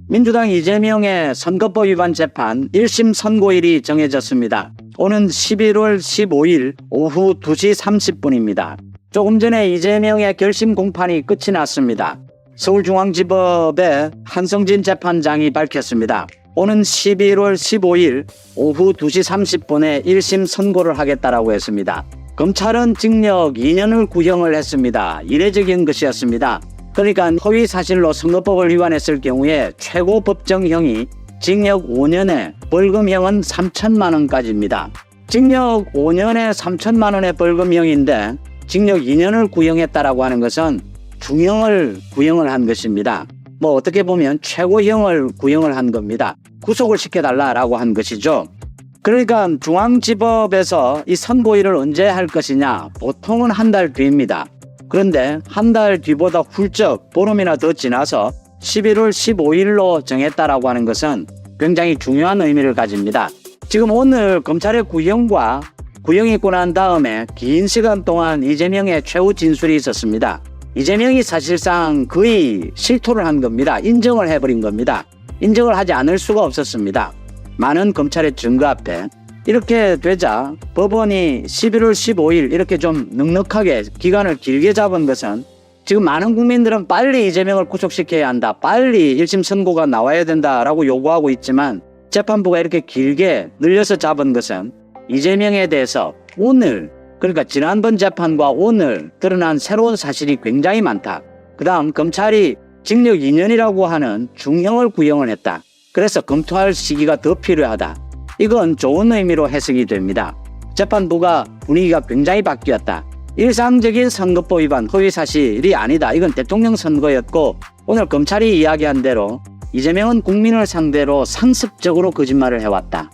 민주당 이재명의 선거법 위반 재판 1심 선고일이 정해졌습니다. 오는 11월 15일 오후 2시 30분입니다. 조금 전에 이재명의 결심 공판이 끝이 났습니다. 서울중앙지법의 한성진 재판장이 밝혔습니다. 오는 11월 15일 오후 2시 30분에 1심 선고를 하겠다라고 했습니다. 검찰은 징역 2년을 구형을 했습니다. 이례적인 것이었습니다. 그러니까 허위사실로 선거법을 위반했을 경우에 최고 법정형이 징역 5년에 벌금형은 3천만 원까지입니다. 징역 5년에 3천만 원의 벌금형인데 징역 2년을 구형했다라고 하는 것은 중형을 구형을 한 것입니다. 어떻게 보면 최고형을 구형을 한 겁니다. 구속을 시켜달라라고 한 것이죠. 그러니까 중앙지법에서 이 선고일을 언제 할 것이냐, 보통은 한 달 뒤입니다. 그런데 한 달 뒤보다 훌쩍 보름이나 더 지나서 11월 15일로 정했다라고 하는 것은 굉장히 중요한 의미를 가집니다. 지금 오늘 검찰의 구형이 있고 난 다음에 긴 시간 동안 이재명의 최후 진술이 있었습니다. 이재명이 사실상 거의 실토를 한 겁니다. 인정을 해버린 겁니다. 인정을 하지 않을 수가 없었습니다. 많은 검찰의 증거 앞에. 이렇게 되자 법원이 11월 15일 이렇게 좀 넉넉하게 기간을 길게 잡은 것은 지금 많은 국민들은 빨리 이재명을 구속시켜야 한다, 빨리 1심 선고가 나와야 된다라고 요구하고 있지만 재판부가 이렇게 길게 늘려서 잡은 것은 이재명에 대해서 오늘, 그러니까 지난번 재판과 오늘 드러난 새로운 사실이 굉장히 많다. 그 다음 검찰이 징역 2년이라고 하는 중형을 구형을 했다. 그래서 검토할 시기가 더 필요하다. 이건 좋은 의미로 해석이 됩니다. 재판부가 분위기가 굉장히 바뀌었다. 일상적인 선거법 위반 허위사실이 아니다. 이건 대통령 선거였고 오늘 검찰이 이야기한 대로 이재명은 국민을 상대로 상습적으로 거짓말을 해왔다.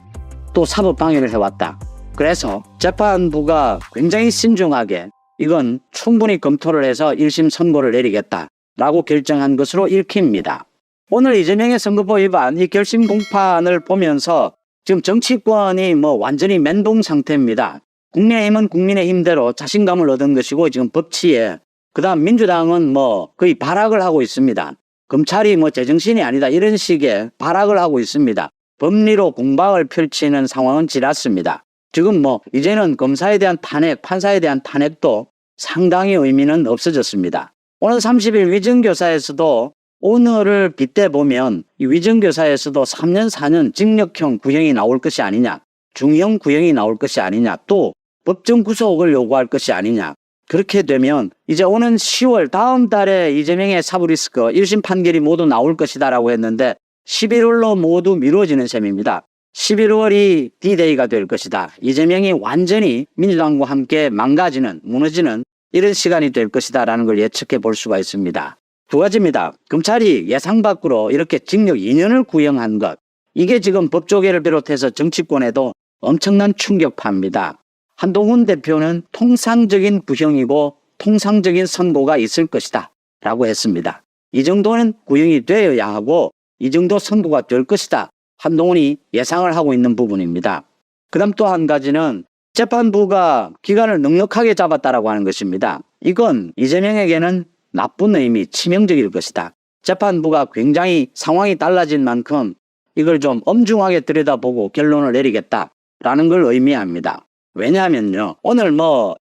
또 사법방해를 해왔다. 그래서 재판부가 굉장히 신중하게 이건 충분히 검토를 해서 1심 선고를 내리겠다라고 결정한 것으로 읽힙니다. 오늘 이재명의 선거법 위반 이 결심 공판을 보면서 지금 정치권이 완전히 멘붕 상태입니다. 국민의힘은 국민의힘대로 자신감을 얻은 것이고 지금 법치에, 그 다음 민주당은 거의 발악을 하고 있습니다. 검찰이 제정신이 아니다 이런 식의 발악을 하고 있습니다. 법리로 공방을 펼치는 상황은 지났습니다. 지금 이제는 검사에 대한 탄핵, 판사에 대한 탄핵도 상당히 의미는 없어졌습니다. 오늘 30일 위정교사에서도 오늘을 빗대보면 이 위정교사에서도 3년 4년 징역형 구형이 나올 것이 아니냐, 중형 구형이 나올 것이 아니냐, 또 법정 구속을 요구할 것이 아니냐. 그렇게 되면 이제 오는 10월 다음 달에 이재명의 사브리스크 1심 판결이 모두 나올 것이다 라고 했는데 11월로 모두 미뤄지는 셈입니다. 11월이 D-Day가 될 것이다. 이재명이 완전히 민주당과 함께 망가지는, 무너지는 이런 시간이 될 것이다 라는 걸 예측해 볼 수가 있습니다. 두 가지입니다. 검찰이 예상 밖으로 이렇게 징역 2년을 구형한 것, 이게 지금 법조계를 비롯해서 정치권에도 엄청난 충격파입니다. 한동훈 대표는 통상적인 구형이고 통상적인 선고가 있을 것이다 라고 했습니다. 이 정도는 구형이 되어야 하고 이 정도 선고가 될 것이다. 한동훈이 예상을 하고 있는 부분입니다. 그 다음 또 한 가지는 재판부가 기간을 넉넉하게 잡았다라고 하는 것입니다. 이건 이재명에게는 나쁜 의미, 치명적일 것이다. 재판부가 굉장히 상황이 달라진 만큼 이걸 좀 엄중하게 들여다보고 결론을 내리겠다라는 걸 의미합니다. 왜냐하면요, 오늘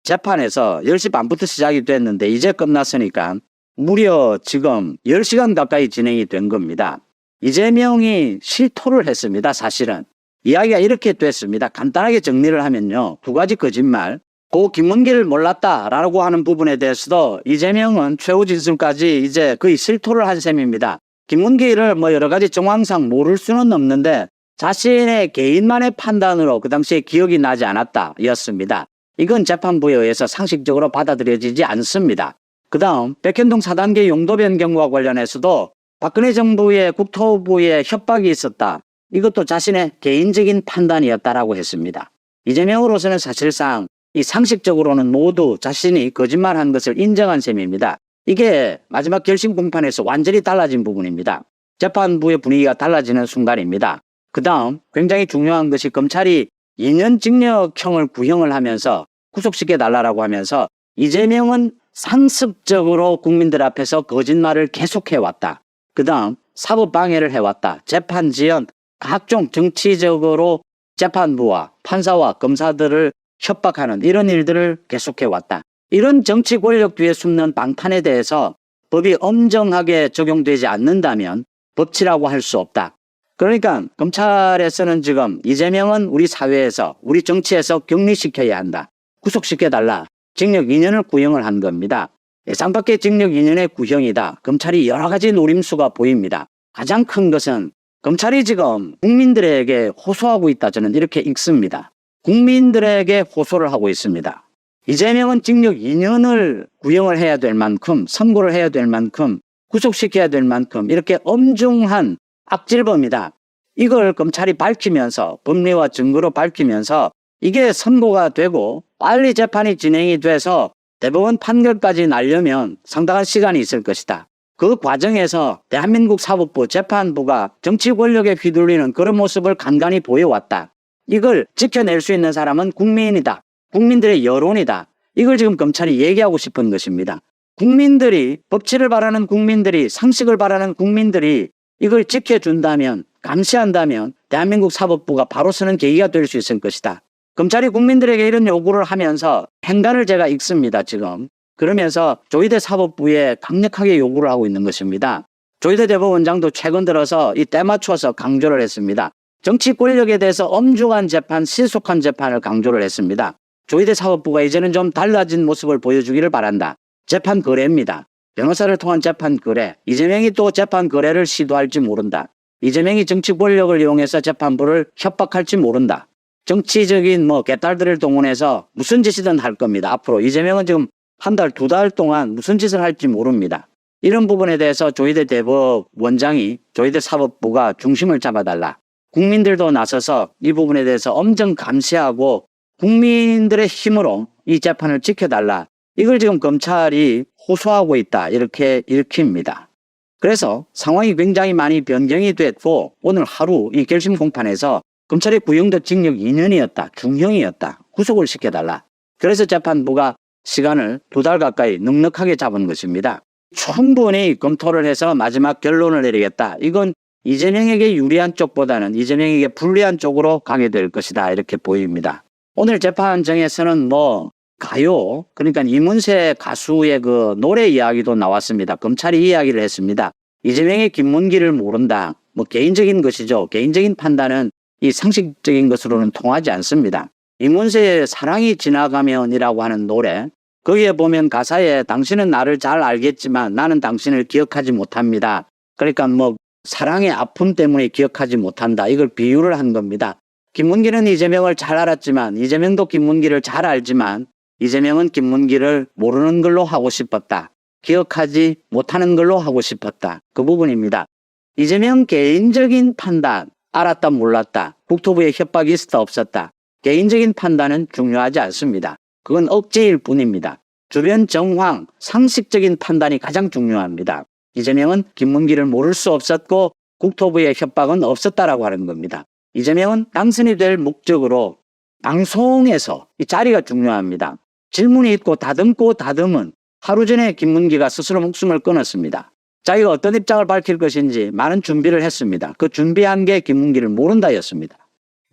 재판에서 10시 반부터 시작이 됐는데 이제 끝났으니까 무려 지금 10시간 가까이 진행이 된 겁니다. 이재명이 실토를 했습니다. 사실은 이야기가 이렇게 됐습니다. 간단하게 정리를 하면요, 두 가지 거짓말. 김문기를 몰랐다라고 하는 부분에 대해서도 이재명은 최후 진술까지 이제 거의 실토를 한 셈입니다. 김문기를 여러 가지 정황상 모를 수는 없는데 자신의 개인만의 판단으로 그 당시에 기억이 나지 않았다 였습니다. 이건 재판부에 의해서 상식적으로 받아들여지지 않습니다. 그 다음 백현동 4단계 용도 변경과 관련해서도 박근혜 정부의 국토부의 협박이 있었다. 이것도 자신의 개인적인 판단이었다라고 했습니다. 이재명으로서는 사실상 이 상식적으로는 모두 자신이 거짓말한 것을 인정한 셈입니다. 이게 마지막 결심 공판에서 완전히 달라진 부분입니다. 재판부의 분위기가 달라지는 순간입니다. 그 다음 굉장히 중요한 것이 검찰이 2년 징역형을 구형을 하면서 구속시켜달라고 하면서 이재명은 상습적으로 국민들 앞에서 거짓말을 계속해왔다. 그 다음 사법방해를 해왔다. 재판 지연, 각종 정치적으로 재판부와 판사와 검사들을 협박하는 이런 일들을 계속해왔다. 이런 정치 권력 뒤에 숨는 방탄에 대해서 법이 엄정하게 적용되지 않는다면 법치라고 할 수 없다. 그러니까 검찰에서는 지금 이재명은 우리 사회에서 우리 정치에서 격리시켜야 한다. 구속시켜달라. 징역 2년을 구형을 한 겁니다. 예상 밖의 징역 2년의 구형이다. 검찰이 여러 가지 노림수가 보입니다. 가장 큰 것은 검찰이 지금 국민들에게 호소하고 있다. 저는 이렇게 읽습니다. 국민들에게 호소를 하고 있습니다. 이재명은 징역 2년을 구형을 해야 될 만큼, 선고를 해야 될 만큼, 구속시켜야 될 만큼 이렇게 엄중한 악질범이다. 이걸 검찰이 밝히면서, 법리와 증거로 밝히면서 이게 선고가 되고 빨리 재판이 진행이 돼서 대법원 판결까지 나려면 상당한 시간이 있을 것이다. 그 과정에서 대한민국 사법부, 재판부가 정치 권력에 휘둘리는 그런 모습을 간간히 보여왔다. 이걸 지켜낼 수 있는 사람은 국민이다. 국민들의 여론이다. 이걸 지금 검찰이 얘기하고 싶은 것입니다. 국민들이, 법치를 바라는 국민들이, 상식을 바라는 국민들이 이걸 지켜준다면, 감시한다면 대한민국 사법부가 바로 서는 계기가 될 수 있을 것이다. 검찰이 국민들에게 이런 요구를 하면서 행간을 제가 읽습니다. 지금. 그러면서 조희대 사법부에 강력하게 요구를 하고 있는 것입니다. 조희대 대법원장도 최근 들어서 이 때 맞춰서 강조를 했습니다. 정치 권력에 대해서 엄중한 재판, 신속한 재판을 강조를 했습니다. 조희대 사법부가 이제는 좀 달라진 모습을 보여주기를 바란다. 재판 거래입니다. 변호사를 통한 재판 거래. 이재명이 또 재판 거래를 시도할지 모른다. 이재명이 정치 권력을 이용해서 재판부를 협박할지 모른다. 정치적인 개딸들을 동원해서 무슨 짓이든 할 겁니다. 앞으로 이재명은 지금 한 달, 두 달 동안 무슨 짓을 할지 모릅니다. 이런 부분에 대해서 조희대 대법원장이, 조희대 사법부가 중심을 잡아달라. 국민들도 나서서 이 부분에 대해서 엄정 감시하고 국민들의 힘으로 이 재판을 지켜달라. 이걸 지금 검찰이 호소하고 있다. 이렇게 읽힙니다. 그래서 상황이 굉장히 많이 변경이 됐고 오늘 하루 이 결심 공판에서 검찰의 구형도 징역 2년이었다. 중형이었다. 구속을 시켜달라. 그래서 재판부가 시간을 두 달 가까이 넉넉하게 잡은 것입니다. 충분히 검토를 해서 마지막 결론을 내리겠다. 이건 이재명에게 유리한 쪽보다는 이재명에게 불리한 쪽으로 가게 될 것이다. 이렇게 보입니다. 오늘 재판정에서는 가요, 그러니까 이문세 가수의 그 노래 이야기도 나왔습니다. 검찰이 이야기를 했습니다. 이재명의 김문기를 모른다. 개인적인 것이죠. 개인적인 판단은 이 상식적인 것으로는 통하지 않습니다. 이문세의 사랑이 지나가면이라고 하는 노래, 거기에 보면 가사에 당신은 나를 잘 알겠지만 나는 당신을 기억하지 못합니다. 그러니까 사랑의 아픔 때문에 기억하지 못한다. 이걸 비유를 한 겁니다. 김문기는 이재명을 잘 알았지만 이재명도 김문기를 잘 알지만 이재명은 김문기를 모르는 걸로 하고 싶었다. 기억하지 못하는 걸로 하고 싶었다. 그 부분입니다. 이재명 개인적인 판단, 알았다 몰랐다, 국토부의 협박이 있었다 없었다. 개인적인 판단은 중요하지 않습니다. 그건 억지일 뿐입니다. 주변 정황, 상식적인 판단이 가장 중요합니다. 이재명은 김문기를 모를 수 없었고 국토부의 협박은 없었다라고 하는 겁니다. 이재명은 당선이 될 목적으로 방송에서 이 자리가 중요합니다. 질문이 있고 다듬은 하루 전에 김문기가 스스로 목숨을 끊었습니다. 자기가 어떤 입장을 밝힐 것인지 많은 준비를 했습니다. 그 준비한 게 김문기를 모른다였습니다.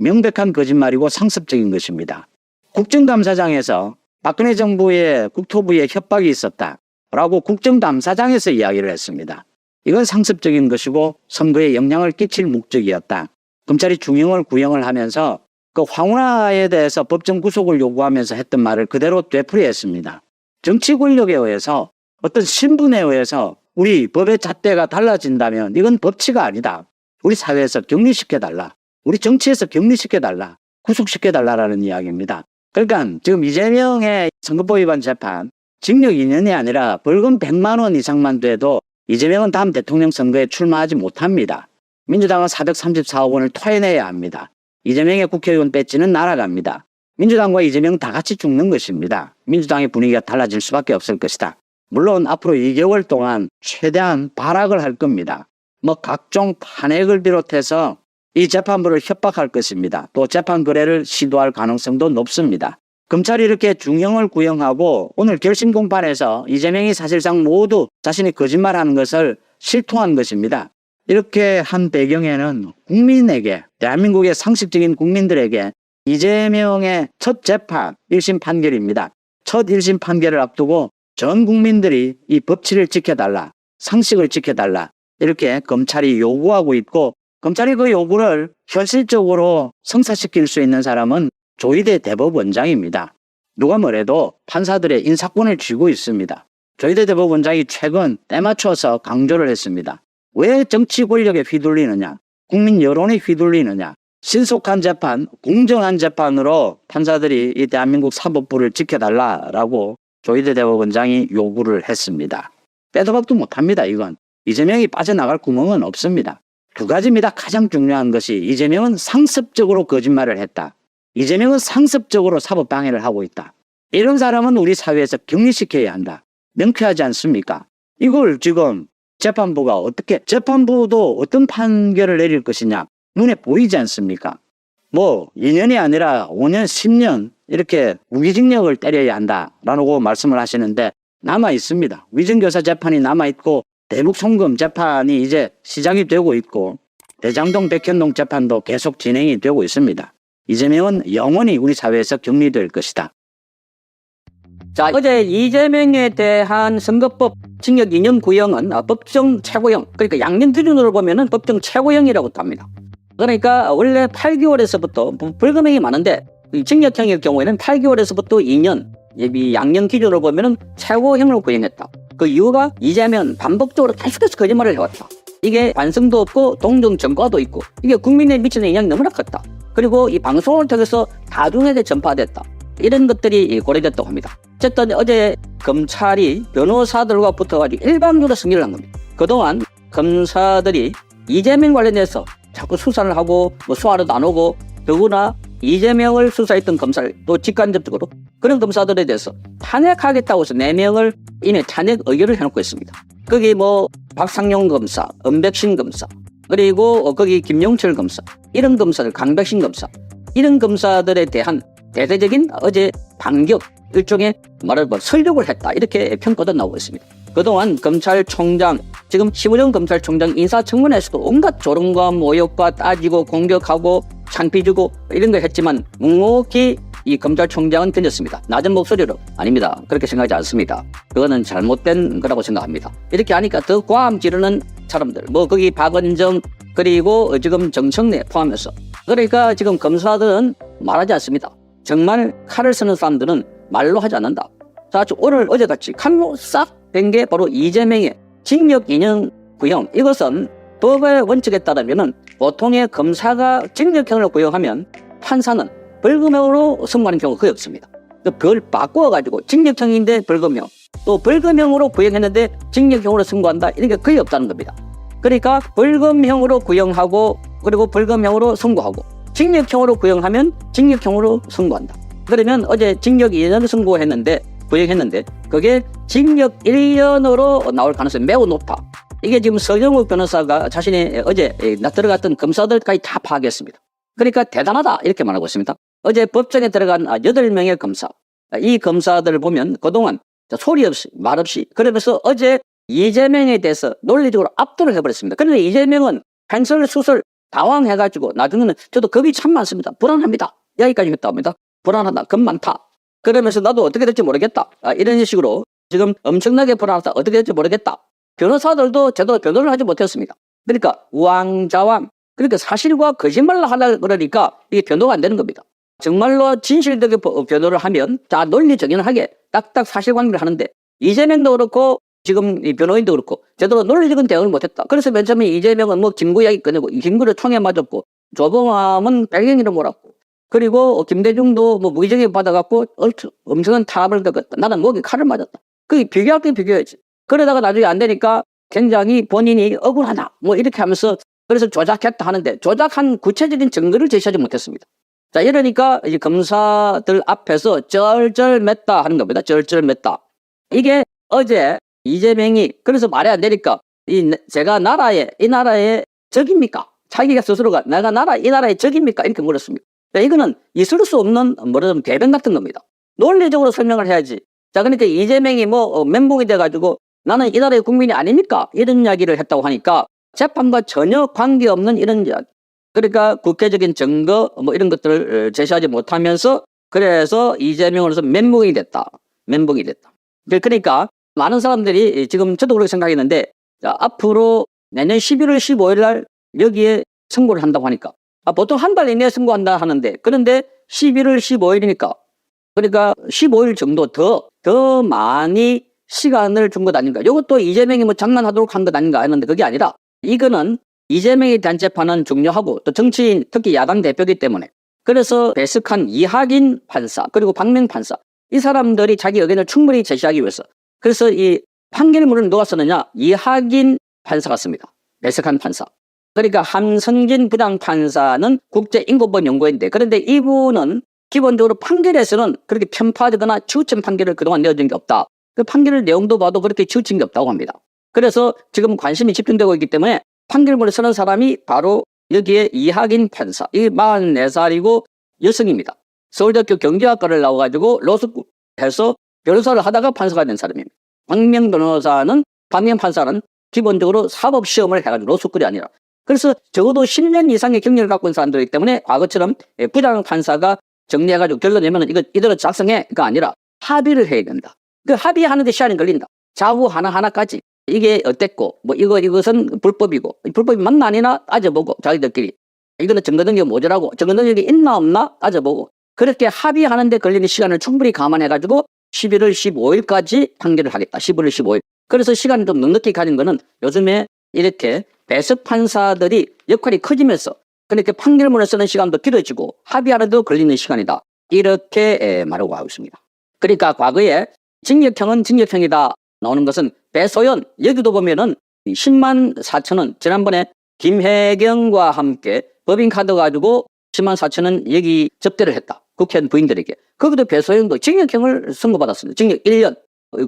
명백한 거짓말이고 상습적인 것입니다. 국정감사장에서 박근혜 정부의 국토부에 협박이 있었다라고 국정감사장에서 이야기를 했습니다. 이건 상습적인 것이고 선거에 영향을 끼칠 목적이었다. 검찰이 중형을 구형을 하면서 그 황운하에 대해서 법정 구속을 요구하면서 했던 말을 그대로 되풀이했습니다. 정치 권력에 의해서 어떤 신분에 의해서 우리 법의 잣대가 달라진다면 이건 법치가 아니다. 우리 사회에서 격리시켜달라. 우리 정치에서 격리시켜달라. 구속시켜달라라는 이야기입니다. 그러니까 지금 이재명의 선거법 위반 재판 징역 2년이 아니라 벌금 100만 원 이상만 돼도 이재명은 다음 대통령 선거에 출마하지 못합니다. 민주당은 434억 원을 토해내야 합니다. 이재명의 국회의원 배지는 날아갑니다. 민주당과 이재명 다 같이 죽는 것입니다. 민주당의 분위기가 달라질 수밖에 없을 것이다. 물론 앞으로 2개월 동안 최대한 발악을 할 겁니다. 각종 탄핵을 비롯해서 이 재판부를 협박할 것입니다. 또 재판 거래를 시도할 가능성도 높습니다. 검찰이 이렇게 중형을 구형하고 오늘 결심 공판에서 이재명이 사실상 모두 자신이 거짓말하는 것을 실토한 것입니다. 이렇게 한 배경에는 국민에게, 대한민국의 상식적인 국민들에게 이재명의 첫 재판 1심 판결입니다. 첫 1심 판결을 앞두고 전 국민들이 이 법치를 지켜달라, 상식을 지켜달라 이렇게 검찰이 요구하고 있고, 검찰이 그 요구를 현실적으로 성사시킬 수 있는 사람은 조희대 대법원장입니다. 누가 뭐래도 판사들의 인사권을 쥐고 있습니다. 조희대 대법원장이 최근 때맞춰서 강조를 했습니다. 왜 정치 권력에 휘둘리느냐, 국민 여론에 휘둘리느냐, 신속한 재판, 공정한 재판으로 판사들이 이 대한민국 사법부를 지켜달라라고 조희대 대법원장이 요구를 했습니다. 빼도 박도 못합니다. 이건 이재명이 빠져나갈 구멍은 없습니다. 두 가지입니다. 가장 중요한 것이 이재명은 상습적으로 거짓말을 했다. 이재명은 상습적으로 사법방해를 하고 있다. 이런 사람은 우리 사회에서 격리시켜야 한다. 명쾌하지 않습니까? 이걸 지금 재판부가 어떻게, 재판부도 어떤 판결을 내릴 것이냐 눈에 보이지 않습니까? 뭐 2년이 아니라 5년, 10년 이렇게 무기징역을 때려야 한다라고 말씀을 하시는데 남아 있습니다. 위증교사 재판이 남아 있고 대북 송금 재판이 이제 시작이 되고 있고 대장동 백현동 재판도 계속 진행이 되고 있습니다. 이재명은 영원히 우리 사회에서 격리될 것이다. 자, 어제 이재명에 대한 선거법 징역 2년 구형은 법정 최고형, 그러니까 양년 기준으로 보면은 법정 최고형이라고 합니다. 그러니까 원래 8개월에서부터 벌금형이 많은데 징역형일 경우에는 8개월에서부터 2년, 예비 양년 기준으로 보면은 최고형을 구형했다. 그 이유가 이재명 반복적으로 계속해서 거짓말을 해왔다. 이게 반성도 없고 동정 전과도 있고 이게 국민에 미치는 영향이 너무나 컸다. 그리고 이 방송을 통해서 다중에게 전파됐다. 이런 것들이 고려됐다고 합니다. 어쨌든 어제 검찰이 변호사들과 붙어가지고 일방적으로 승리를 한 겁니다. 그동안 검사들이 이재명 관련해서 자꾸 수사를 하고 뭐 수사로도 안 오고, 더구나 이재명을 수사했던 검사를 또 직간접적으로 그런 검사들에 대해서 탄핵하겠다고 해서 4명을 이미 탄핵 의결을 해놓고 있습니다. 거기 뭐 박상용 검사, 은백신 검사, 그리고 거기 김용철 검사, 이런 검사들, 강백신 검사, 이런 검사들에 대한 대대적인 어제 반격, 일종의 말하자면 설득을 했다, 이렇게 평가도 나오고 있습니다. 그동안 검찰총장, 지금 심우정 검찰총장 인사청문회에서도 온갖 조롱과 모욕과 따지고 공격하고 창피 주고 이런 걸 했지만 묵묵히 이 검찰총장은 던졌습니다. 낮은 목소리로 아닙니다, 그렇게 생각하지 않습니다, 그거는 잘못된 거라고 생각합니다. 이렇게 하니까 더 과함 지르는 사람들, 뭐 거기 박은정, 그리고 지금 정청래 포함해서, 그러니까 지금 검사들은 말하지 않습니다. 정말 칼을 쓰는 사람들은 말로 하지 않는다. 자, 오늘 어제같이 칼로 싹 된 게 바로 이재명의 징역 2년 구형. 이것은 법의 원칙에 따르면 보통의 검사가 징역형을 구형하면 판사는 벌금형으로 선고하는 경우가 거의 없습니다. 그걸 바꿔가지고 징역형인데 벌금형, 또 벌금형으로 구형했는데 징역형으로 선고한다, 이런 게 거의 없다는 겁니다. 그러니까 벌금형으로 구형하고, 그리고 벌금형으로 선고하고, 징역형으로 구형하면 징역형으로 선고한다. 그러면 어제 징역 2년 선고했는데, 구형했는데 그게 징역 1년으로 나올 가능성이 매우 높아. 이게 지금 서정욱 변호사가 자신이 어제 들어갔던 검사들까지 다 파악했습니다. 그러니까 대단하다, 이렇게 말하고 있습니다. 어제 법정에 들어간 8명의 검사, 이 검사들을 보면 그동안 소리 없이 말 없이, 그러면서 어제 이재명에 대해서 논리적으로 압도를 해버렸습니다. 그런데 이재명은 횡설수설 당황해가지고 나중에는 저도 겁이 참 많습니다, 불안합니다, 여기까지 했다 합니다. 불안하다, 겁 많다, 그러면서 나도 어떻게 될지 모르겠다, 이런 식으로 지금 엄청나게 불안하다, 어떻게 될지 모르겠다. 변호사들도 제대로 변호를 하지 못했습니다. 그러니까 우왕좌왕, 그러니까 사실과 거짓말을 하려 그러니까 이게 변호가 안 되는 겁니다. 정말로 진실되게 변호를 하면 자, 논리적연하게 딱딱 사실관계를 하는데, 이재명도 그렇고 지금 이 변호인도 그렇고 제대로 논리적인 대응을 못했다. 그래서 맨 처음에 이재명은 뭐 김구 이야기 꺼내고 김구를 총에 맞았고, 조봉암은 백령이를 몰았고, 그리고 김대중도 뭐 무기징역 받아갖고 엄청난 탄압을 겪었다. 나는 목에 칼을 맞았다. 그게 비교할 때 비교해야지. 그러다가 나중에 안 되니까 굉장히 본인이 억울하다, 뭐 이렇게 하면서 그래서 조작했다 하는데 조작한 구체적인 증거를 제시하지 못했습니다. 자, 이러니까 이제 검사들 앞에서 쩔쩔맸다 하는 겁니다. 쩔쩔맸다. 이게 어제 이재명이 그래서 말이 안 되니까 제가 이 나라의 적입니까? 자기가 스스로가 내가 이 나라의 적입니까? 이렇게 물었습니다. 이거는 있을 수 없는 뭐라면 궤변 같은 겁니다. 논리적으로 설명을 해야지. 자, 그러니까 이재명이 뭐 멘붕이 돼가지고 나는 이 나라의 국민이 아닙니까? 이런 이야기를 했다고 하니까 재판과 전혀 관계없는 이런 이야기. 그러니까 국회적인 증거 뭐 이런 것들을 제시하지 못하면서 그래서 이재명으로서 멘붕이 됐다. 멘붕이 됐다. 그러니까 많은 사람들이 지금 저도 그렇게 생각했는데 자, 앞으로 내년 11월 15일 날 여기에 선고를 한다고 하니까 보통 한 달 이내에 선고한다 하는데 그런데 11월 15일이니까 그러니까 15일 정도 더 많이 시간을 준 것 아닌가. 이것도 이재명이 뭐 장난하도록 한 것 아닌가 했는데 그게 아니라 이거는 이재명에 대한 재판은 중요하고 또 정치인 특히 야당 대표이기 때문에 그래서 배석한 이학인 판사 그리고 박명 판사 이 사람들이 자기 의견을 충분히 제시하기 위해서 그래서 이 판결문을 누가 썼느냐 이학인 판사가 씁니다. 배석한 판사. 그러니까 함성진 부장판사는 국제인권법 연구인데 그런데 이분은 기본적으로 판결에서는 그렇게 편파되거나 치우친 판결을 그동안 내어준 게 없다. 그 판결 내용도 봐도 그렇게 치우친 게 없다고 합니다. 그래서 지금 관심이 집중되고 있기 때문에 판결문을 쓰는 사람이 바로 여기에 이학인 판사. 이 44살이고 여성입니다. 서울대학교 경제학과를 나와가지고 로스쿨에서 변호사를 하다가 판사가 된 사람입니다. 박명 판사는 기본적으로 사법시험을 해가지고 로스쿨이 아니라 그래서 적어도 10년 이상의 경력을 갖고 있는 사람들이기 때문에 과거처럼 부장 판사가 정리해가지고 결론 내면 이거 이대로 작성해가 아니라 합의를 해야 된다. 그 합의하는데 시간이 걸린다. 자구 하나하나까지 이게 어땠고 뭐 이것은 불법이고 불법이 맞나 아니나 따져보고 자기들끼리 이거는 증거 능력이 모자라고 증거 능력이 있나 없나 따져보고 그렇게 합의하는데 걸리는 시간을 충분히 감안해가지고 11월 15일까지 판결을 하겠다. 11월 15일. 그래서 시간을 좀 넉넉히 가진 거는 요즘에 이렇게 배석 판사들이 역할이 커지면서 그러니까 판결문을 쓰는 시간도 길어지고 합의하는데도 걸리는 시간이다. 이렇게 말하고 하고 있습니다. 그러니까 과거에 징역형은 징역형이다 나오는 것은 배소연 여기도 보면은 10만 4천 원 지난번에 김혜경과 함께 법인카드 가지고 10만 4천 원 여기 접대를 했다. 국회의원 부인들에게. 거기도 배소연도 징역형을 선고받았습니다. 징역 1년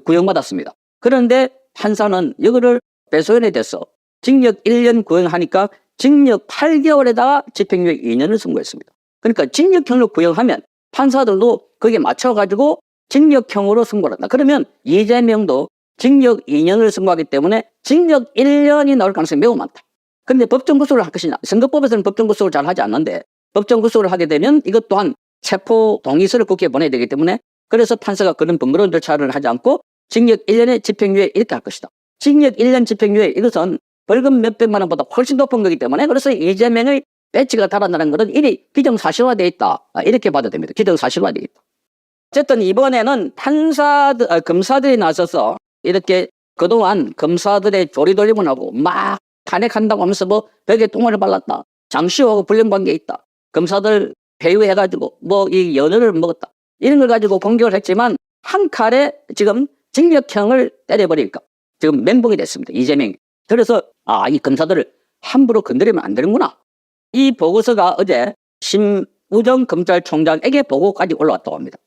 구형받았습니다. 그런데 판사는 이거를 배소연에 대해서 징역 1년 구형하니까 징역 8개월에다가 집행유예 2년을 선고했습니다. 그러니까 징역형을 구형하면 판사들도 거기에 맞춰가지고 징역형으로 선고를 한다. 그러면 이재명도 징역 2년을 선고하기 때문에 징역 1년이 나올 가능성이 매우 많다. 그런데 법정구속을 할 것이냐. 선거법에서는 법정구속을 잘 하지 않는데 법정구속을 하게 되면 이것 또한 체포 동의서를 국회에 보내야 되기 때문에 그래서 판사가 그런 번거로운 절차를 하지 않고 징역 1년의 집행유예 이렇게 할 것이다. 징역 1년 집행유예 이것은 벌금 몇백만 원보다 훨씬 높은 거기 때문에 그래서 이재명의 배지가 달아나는 것은 이리 기정사실화되어 있다. 이렇게 봐도 됩니다. 기정사실화되어 있다. 어쨌든 이번에는 검사들이 나서서 이렇게 그동안 검사들의 조리돌림을 막 탄핵한다고 하면서 뭐 벽에 똥을 발랐다. 장시호하고 불륜관계에 있다. 검사들 배후해가지고 뭐 이 연어를 먹었다. 이런 걸 가지고 공격을 했지만 한 칼에 지금 징역형을 때려버릴까. 지금 멘붕이 됐습니다. 이재명이. 그래서 이 검사들을 함부로 건드리면 안 되는구나. 이 보고서가 어제 심우정 검찰총장에게 보고까지 올라왔다고 합니다.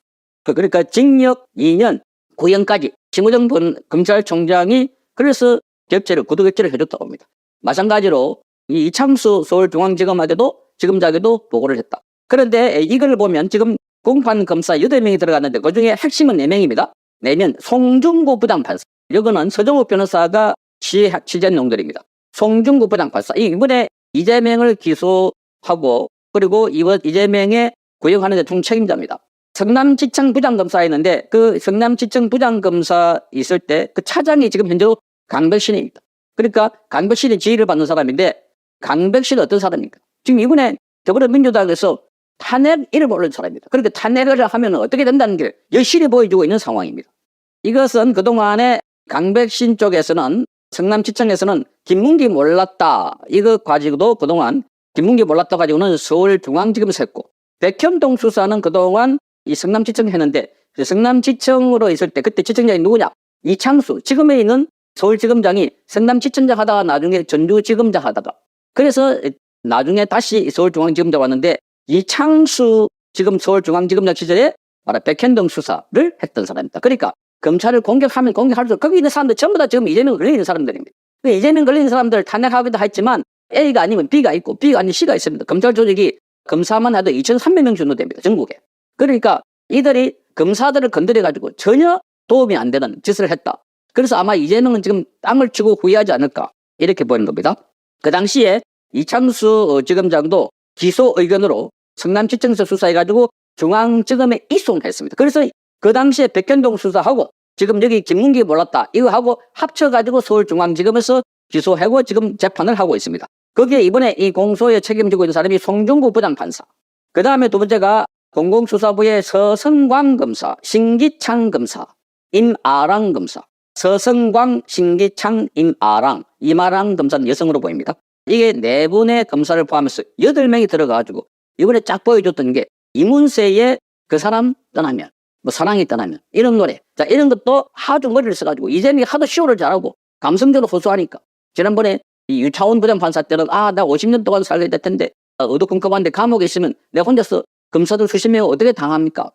그러니까 징역 2년 구형까지 심우정 검찰총장이 그래서 구두결제를 해줬다고 합니다. 마찬가지로 이 이창수 서울중앙지검에게도 지검장에게도 보고를 했다. 그런데 이걸 보면 지금 공판 검사 8명이 들어갔는데 그중에 핵심은 4명입니다. 4명 송중구 부장판사. 이거는 서정욱 변호사가 취재한 놈들입니다. 송중구 부장판사. 이번에 이재명을 기소하고 그리고 이번 이재명의 구형하는 데 총책임자입니다. 성남지청 부장검사였는데 그 성남지청 부장검사 있을 때 그 차장이 지금 현재로 강백신입니다. 그러니까 강백신이 지휘를 받는 사람인데 강백신은 어떤 사람입니까? 지금 이번에 더불어민주당에서 탄핵 이름을 올린 사람입니다. 그러니까 탄핵을 하면 어떻게 된다는 게 여실히 보여주고 있는 상황입니다. 이것은 그동안에 강백신 쪽에서는 성남지청에서는 김문기 몰랐다. 이거 가지고도 그동안 김문기 몰랐다 가지고는 서울중앙지검에서 했고 백현동 수사는 그동안 이 성남지청 했는데 성남지청으로 있을 때 그때 지청장이 누구냐? 이창수. 지금에 있는 서울지검장이 성남지청장 하다가 나중에 전주지검장 하다가 그래서 나중에 다시 서울중앙지검장 왔는데 이창수 지금 서울중앙지검장 시절에 바로 백현동 수사를 했던 사람입니다. 그러니까 검찰을 공격하면 공격할수록 거기 있는 사람들 전부 다 지금 이재명 걸리는 사람들입니다. 이재명 걸리는 사람들 탄핵하기도 했지만 A가 아니면 B가 있고 B가 아닌 C가 있습니다. 검찰 조직이 검사만 해도 2,300명 정도 됩니다. 전국에. 그러니까 이들이 검사들을 건드려가지고 전혀 도움이 안 되는 짓을 했다. 그래서 아마 이재명은 지금 땅을 치고 후회하지 않을까 이렇게 보이는 겁니다. 그 당시에 이창수 지검장도 기소 의견으로 성남시청에서 수사해가지고 중앙지검에 입송했습니다. 그래서 그 당시에 백현동 수사하고 지금 여기 김문기 몰랐다 이거 하고 합쳐가지고 서울중앙지검에서 기소하고 지금 재판을 하고 있습니다. 거기에 이번에 이 공소에 책임지고 있는 사람이 송종구 부장판사. 그 다음에 두 번째가 공공수사부의 서성광 검사, 신기창 검사, 임아랑 검사. 서성광, 신기창, 이마랑 검사는 여성으로 보입니다. 이게 네 분의 검사를 포함해서 8명이 들어가가지고 이번에 쫙 보여줬던 게 이문세의 그 사람 떠나면, 뭐 사랑이 떠나면 이런 노래. 자, 이런 것도 아주 머리를 써가지고 이재명이 하도 쇼를 잘하고 감성적으로 호소하니까 지난번에 이 유차원 부장판사 때는 나 50년 동안 살게 될 텐데 어두컴컴한데 감옥에 있으면 내가 혼자서 검사들 수십 명 어떻게 당합니까?